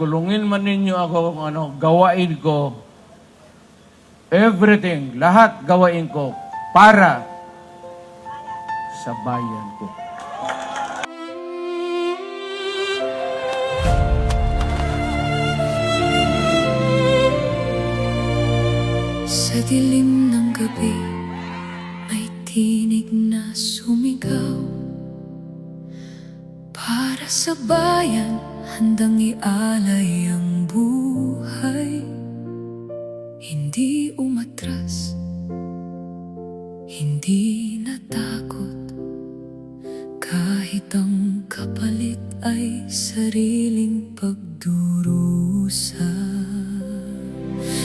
kulungin man ninyo ako kung ano, gawain ko, everything, lahat gawain ko para sa bayan ko. Sa dilim ng gabi, may tinig na sumigaw. Para sa bayan, handang ialay ang buhay. Hindi umatras, hindi natakot, kahit ang kapalit ay sariling pagdurusa.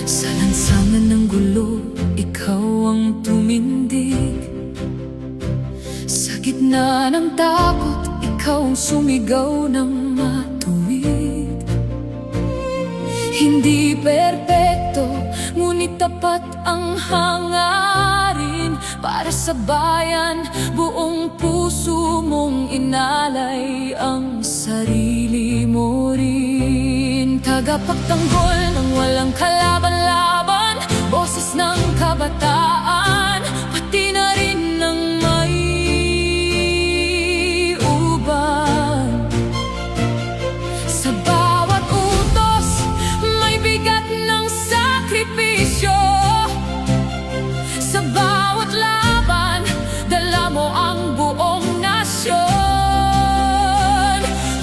Sa lansangan ng gulo, ikaw ang tumindig. Sa gitna ng takot, ikaw ang sumigaw ng matuwid. Hindi perpekto, ngunit tapat ang hangarin. Para sa bayan, buong puso mong inalay ang sarili mo rin. Tagapagtanggol ng walang kalaban-laban, boses ng kabataan, pati na rin ng may uban. Sa bawat utos, may bigat ng sakripisyo. Sa bawat laban, dala mo ang buong nasyon.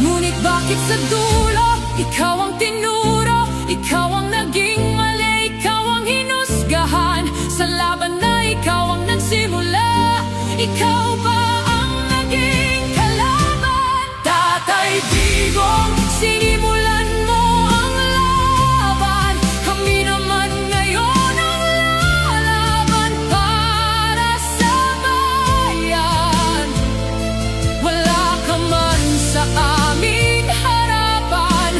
Ngunit bakit sa dulo, ikaw ang tinuro, ikaw ang naging mali, ikaw ang hinusgahan. Sa laban na ikaw ang nagsimula, ikaw ba ang naging kalaban? Tatay Digong, sinimulan mo ang laban. Kami naman ngayon ang lalaban para sa bayan. Wala ka man sa aming harapan,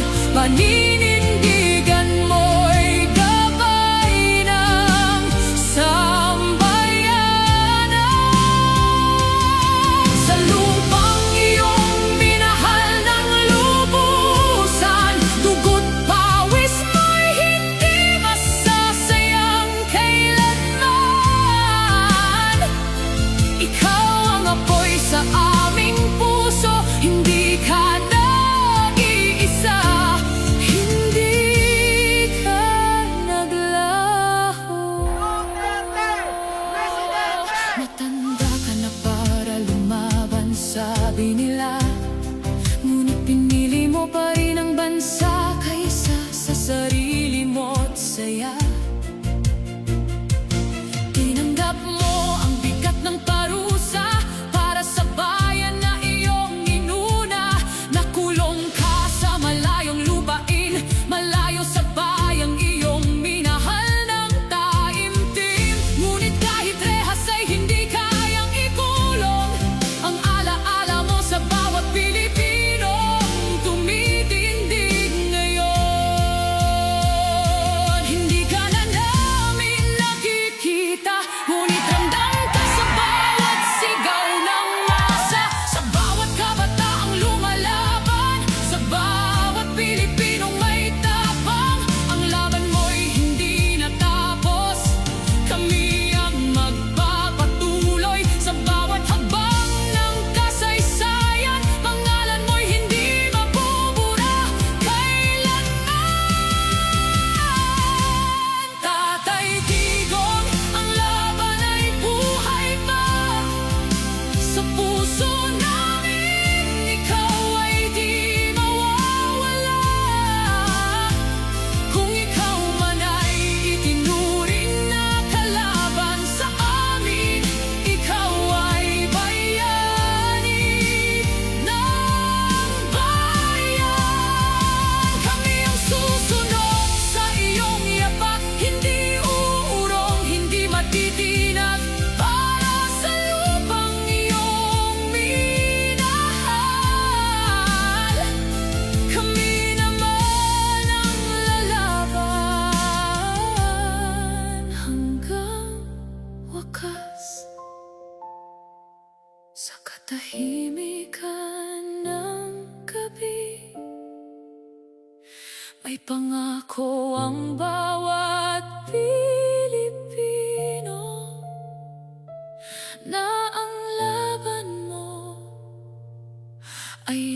May pangako ang bawat Pilipino na ang laban mo ay